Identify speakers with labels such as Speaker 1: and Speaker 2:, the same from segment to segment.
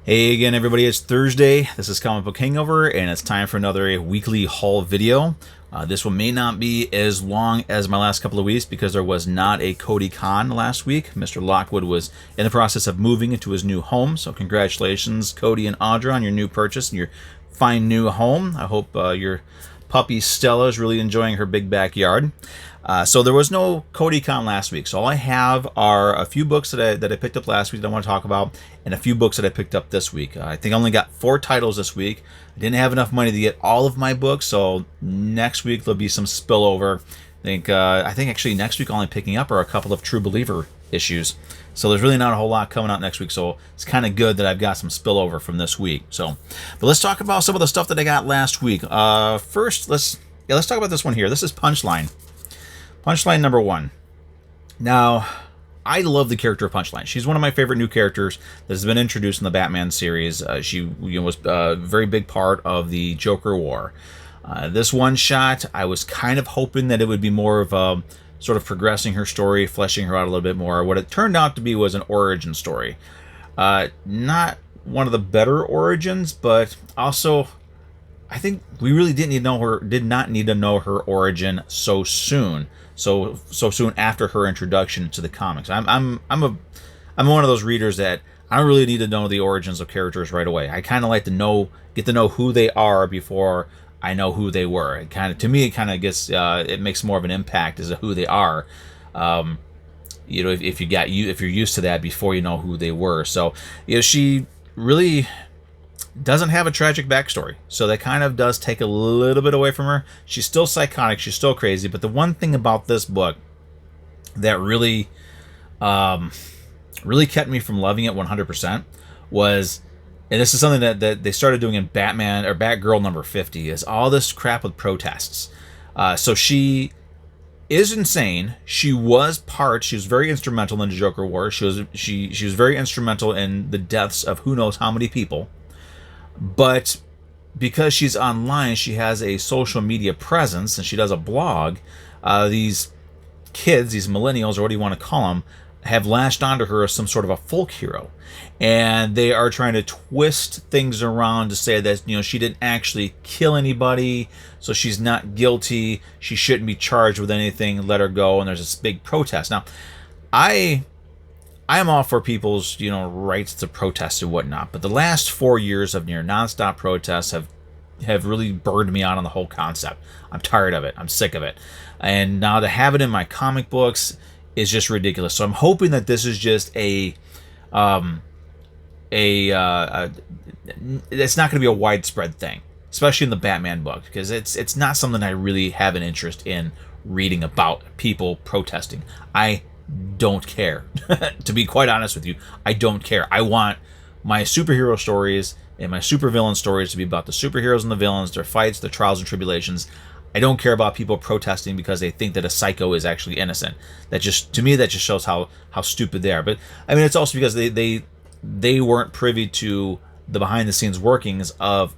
Speaker 1: Hey again, everybody, it's Thursday. This is Comic Book Hangover, and it's time for another weekly haul video. This one may not be as long as my last couple of weeks because there was not a Cody Con last week. Mr. Lockwood was in the process of moving into his new home, so congratulations, Cody and Audra, on your new purchase and your fine new home. I hope your puppy Stella is really enjoying her big backyard. So there was no Cody Con last week, so all I have are a few books that I picked up last week that I want to talk about, and a few books that I picked up this week. I think I only got 4 titles this week. I didn't have enough money to get all of my books, so next week there'll be some spillover. I think actually next week all I'm picking up are a couple of True Believer issues. So there's really not a whole lot coming out next week, so it's kind of good that I've got some spillover from this week. But let's talk about some of the stuff that I got last week. First, let's talk about this one here. This is Punchline. Punchline number 1. Now, I love the character of Punchline. She's one of my favorite new characters that has been introduced in the Batman series. She was a very big part of the Joker War. This one shot, I was kind of hoping that it would be more of a sort of progressing her story, fleshing her out a little bit more. What it turned out to be was an origin story. Not one of the better origins, but also I think we really did not need to know her origin so soon. So soon after her introduction to the comics. I'm one of those readers that I don't really need to know the origins of characters right away. I kind of like to get to know who they are before I know who they were. It makes more of an impact as to who they are. If you're used to that before you know who they were. So she really doesn't have a tragic backstory, so that kind of does take a little bit away from her. She's still psychotic, she's still crazy, but the one thing about this book that really kept me from loving it 100% was, and this is something that they started doing in Batman or Batgirl number 50, is all this crap with protests. So she is insane. She was very instrumental in the Joker War. She was very instrumental in the deaths of who knows how many people. But because she's online, she has a social media presence and she does a blog. These kids, these millennials, or what do you want to call them, have latched onto her as some sort of a folk hero, and they are trying to twist things around to say that she didn't actually kill anybody, so she's not guilty. She shouldn't be charged with anything. Let her go. And there's this big protest. Now, I am all for people's rights to protest and whatnot, but the last 4 years of near nonstop protests have really burned me out on the whole concept. I'm tired of it. I'm sick of it, and now to have it in my comic books is just ridiculous. So I'm hoping that this is just it's not going to be a widespread thing, especially in the Batman book, because it's not something I really have an interest in reading about people protesting. I don't care. To be quite honest with you, I don't care. I want my superhero stories and my supervillain stories to be about the superheroes and the villains, their fights, their trials and tribulations. I don't care about people protesting because they think that a psycho is actually innocent. To me, that just shows how stupid they are. But I mean, it's also because they weren't privy to the behind the scenes workings of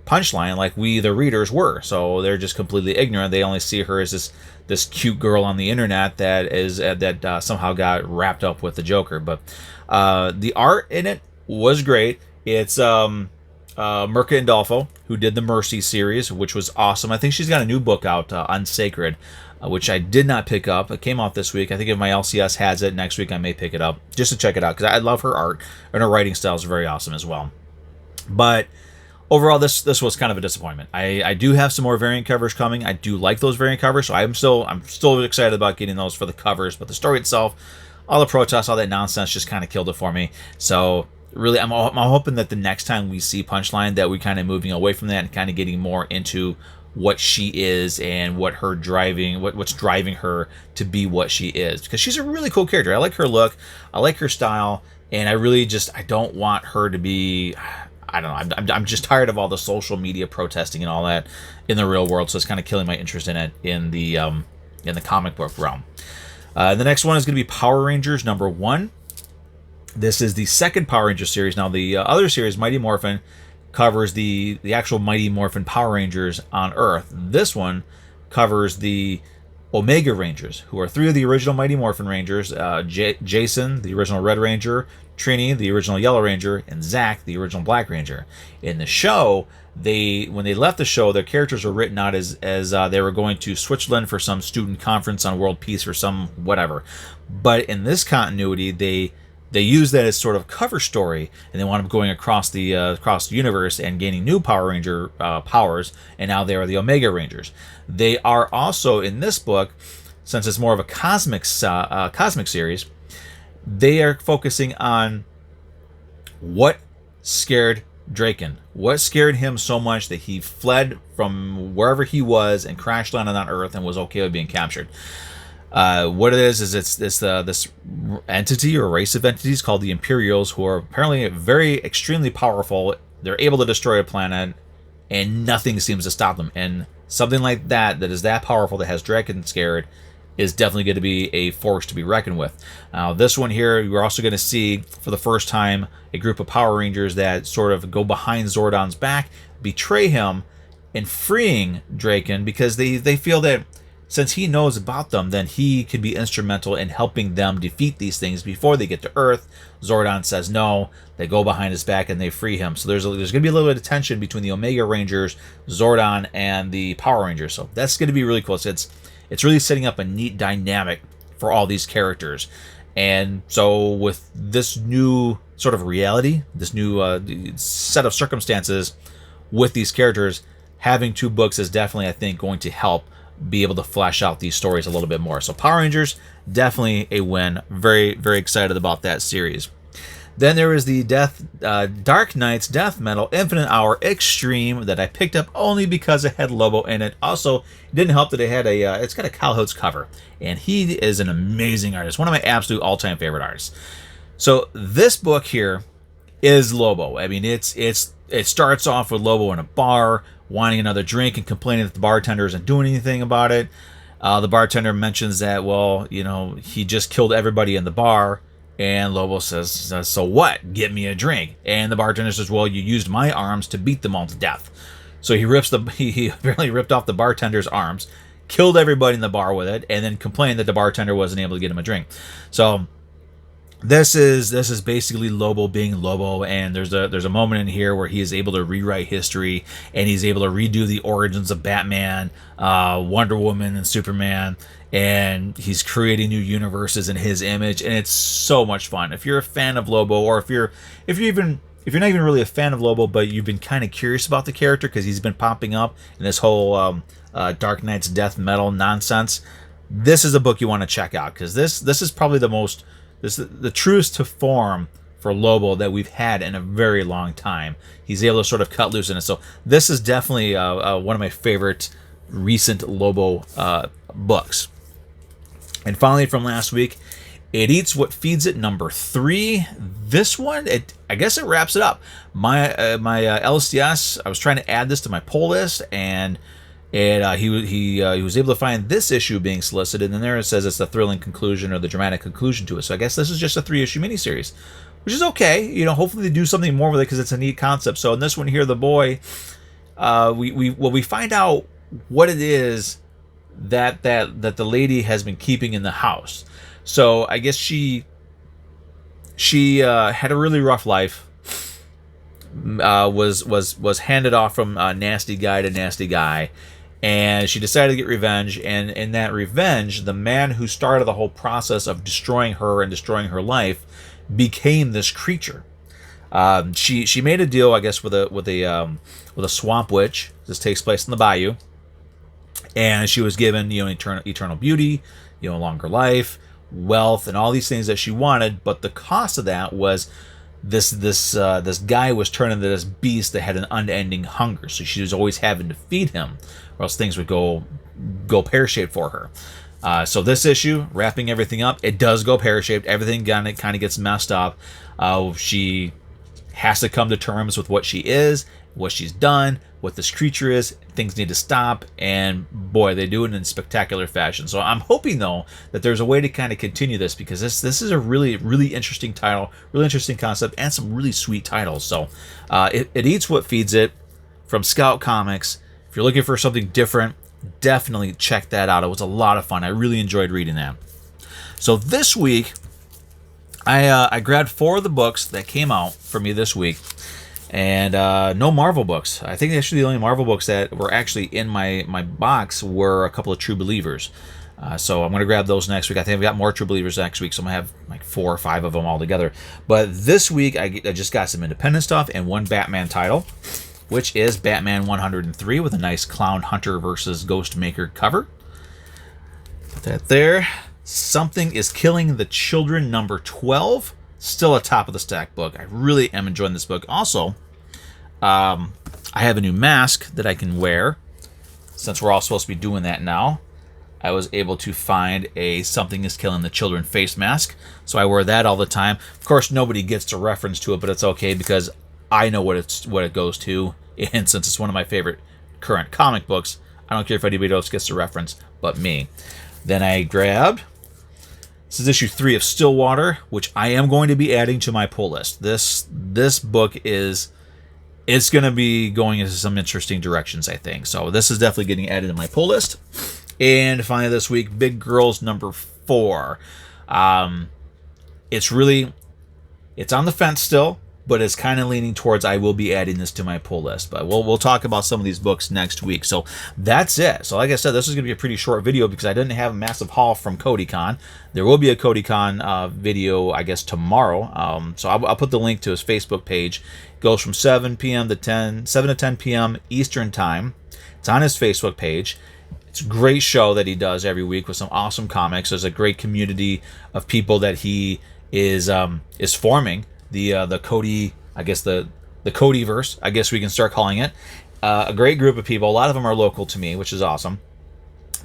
Speaker 1: Punchline like we, the readers, were. So they're just completely ignorant. They only see her as this cute girl on the internet that somehow got wrapped up with the Joker. But the art in it was great. It's Mirka Andolfo, who did the Mercy series, which was awesome. I think she's got a new book out, Unsacred, which I did not pick up. It came out this week. I think if my LCS has it, next week I may pick it up just to check it out, because I love her art, and her writing style is very awesome as well. But overall, this was kind of a disappointment. I do have some more variant covers coming. I do like those variant covers, so I'm still excited about getting those for the covers. But the story itself, all the protests, all that nonsense just kind of killed it for me. So really, I'm hoping that the next time we see Punchline, that we're kind of moving away from that and kind of getting more into what she is and what's driving her to be what she is, because she's a really cool character. I like her look, I like her style, and I don't want her to be, I don't know, I'm just tired of all the social media protesting and all that in the real world. So it's kind of killing my interest in it in the comic book realm. The next one is going to be Power Rangers number 1. This is the second Power Ranger series. Now, the other series, Mighty Morphin, covers the actual Mighty Morphin Power Rangers on Earth. This one covers the Omega Rangers, who are 3 of the original Mighty Morphin Rangers: Jason, the original Red Ranger; Trini, the original Yellow Ranger; and Zack, the original Black Ranger. In the show, when they left the show, their characters were written out as they were going to Switzerland for some student conference on world peace or some whatever. But in this continuity, they use that as sort of cover story, and they wound up going across the universe and gaining new Power Ranger powers, and now they are the Omega Rangers. They are also in this book, since it's more of a cosmic series, they are focusing on what scared Draken. What scared him so much that he fled from wherever he was and crash landed on Earth and was okay with being captured. What it is it's this entity or race of entities called the Imperials, who are apparently very extremely powerful. They're able to destroy a planet, and nothing seems to stop them. And something like that is that powerful, that has Draken scared, is definitely going to be a force to be reckoned with. Now, this one here, we're also going to see for the first time a group of Power Rangers that sort of go behind Zordon's back, betray him, and freeing Draken, because they feel that since he knows about them, then he could be instrumental in helping them defeat these things before they get to Earth. Zordon says no. They go behind his back and they free him. So there's going to be a little bit of tension between the Omega Rangers, Zordon, and the Power Rangers. So that's going to be really cool. So it's really setting up a neat dynamic for all these characters. And so with this new sort of reality, this new set of circumstances with these characters, having 2 books is definitely, I think, going to help be able to flesh out these stories a little bit more. So Power Rangers, definitely a win. Very, very excited about that series. Then there is the Dark Knight's Death Metal Infinite Hour Extreme that I picked up only because it had Lobo in it. Also, it didn't help that it had it's got a Cal Hoods cover, and he is an amazing artist, one of my absolute all-time favorite artists. So this book here is Lobo. I mean, it starts off with Lobo in a bar, wanting another drink and complaining that the bartender isn't doing anything about it. The bartender mentions that, well, he just killed everybody in the bar. And Lobo says, so what? Get me a drink. And the bartender says, well, you used my arms to beat them all to death. So he apparently ripped off the bartender's arms, killed everybody in the bar with it, and then complained that the bartender wasn't able to get him a drink. So this is basically Lobo being Lobo, and there's a moment in here where he is able to rewrite history, and he's able to redo the origins of Batman, Wonder Woman, and Superman, and he's creating new universes in his image, and it's so much fun. If you're a fan of Lobo, or if you're not even really a fan of Lobo, but you've been kind of curious about the character because he's been popping up in this whole Dark Knight's Death Metal nonsense, this is a book you want to check out, because this is probably the truest to form for Lobo that we've had in a very long time. He's able to sort of cut loose in it. So this is definitely one of my favorite recent Lobo books. And finally, from last week, It Eats What Feeds It, number 3. This one, I guess it wraps it up. My LCS, I was trying to add this to my pull list, and he was able to find this issue being solicited, and there it says it's the thrilling conclusion or the dramatic conclusion to it. So I guess this is just a 3-issue miniseries, which is okay. Hopefully they do something more with it because it's a neat concept. So in this one here, the boy, we find out what it is that the lady has been keeping in the house. So I guess she had a really rough life. Was handed off from nasty guy to nasty guy, and she decided to get revenge. And in that revenge, the man who started the whole process of destroying her and destroying her life became this creature. She made a deal, I guess, with a swamp witch. This takes place in the bayou, and she was given eternal beauty, longer life, wealth, and all these things that she wanted. But the cost of that was this guy was turned into this beast that had an unending hunger. So she was always having to feed him, or else things would go pear-shaped for her. So this issue, wrapping everything up, it does go pear-shaped. Everything kind of gets messed up. She has to come to terms with what she is, what she's done, what this creature is. Things need to stop, and boy, they do it in spectacular fashion. So I'm hoping, though, that there's a way to kind of continue this, because this is a really, really interesting title, really interesting concept, and some really sweet titles. So it Eats What Feeds It from Scout Comics. If you're looking for something different, definitely check that out. It was a lot of fun. I really enjoyed reading that. So this week, I grabbed 4 of the books that came out for me this week, and no Marvel books. I think actually the only Marvel books that were actually in my box were a couple of True Believers. So I'm going to grab those next week. I think I've got more True Believers next week, so I'm going to have like 4 or 5 of them all together. But this week, I just got some independent stuff and one Batman title, which is Batman 103 with a nice Clown Hunter versus Ghostmaker cover. Put that there. Something is Killing the Children, number 12. Still a top of the stack book. I really am enjoying this book. Also, I have a new mask that I can wear. Since we're all supposed to be doing that now, I was able to find a Something is Killing the Children face mask. So I wear that all the time. Of course, nobody gets to reference to it, but it's okay because I know what it goes to. And since it's one of my favorite current comic books, I don't care if anybody else gets to reference but me. Then I grabbed, this is issue 3 of Stillwater, which I am going to be adding to my pull list. This book it's going to be going into some interesting directions, I think. So this is definitely getting added to my pull list. And finally this week, Big Girls number 4. It's on the fence still, but it's kind of leaning towards I will be adding this to my pull list. But we'll talk about some of these books next week. So that's it. So like I said, this is going to be a pretty short video because I didn't have a massive haul from CodyCon. There will be a CodyCon video, I guess, tomorrow. So I'll put the link to his Facebook page. It goes from 7 to 10 p.m. Eastern Time. It's on his Facebook page. It's a great show that he does every week with some awesome comics. There's a great community of people that he is forming. The Cody, I guess the Codyverse, I guess we can start calling it. A great group of people. A lot of them are local to me, which is awesome.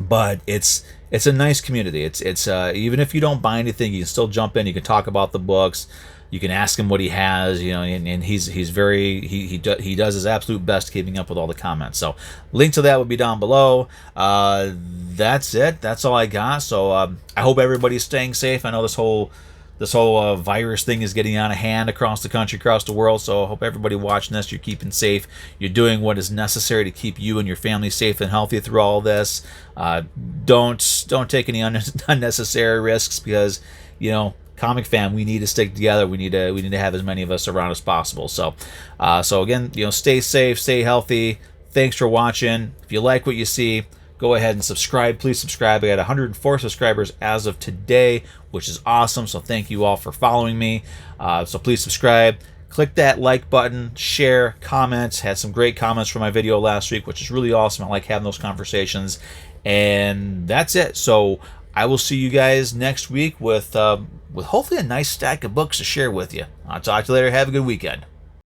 Speaker 1: But it's a nice community. It's even if you don't buy anything, you can still jump in. You can talk about the books. You can ask him what he has, and he's very he does his absolute best keeping up with all the comments. So link to that will be down below. That's it. That's all I got. So I hope everybody's staying safe. I know this whole virus thing is getting out of hand across the country, across the world. So I hope everybody watching this, you're keeping safe. You're doing what is necessary to keep you and your family safe and healthy through all of this. Don't take any unnecessary risks because, comic fan, we need to stick together. We need to have as many of us around as possible. So again, stay safe, stay healthy. Thanks for watching. If you like what you see, go ahead and subscribe. Please subscribe. I got 104 subscribers as of today, which is awesome. So thank you all for following me. So please subscribe. Click that like button, share, comments. Had some great comments from my video last week, which is really awesome. I like having those conversations. And that's it. So I will see you guys next week with hopefully a nice stack of books to share with you. I'll talk to you later. Have a good weekend.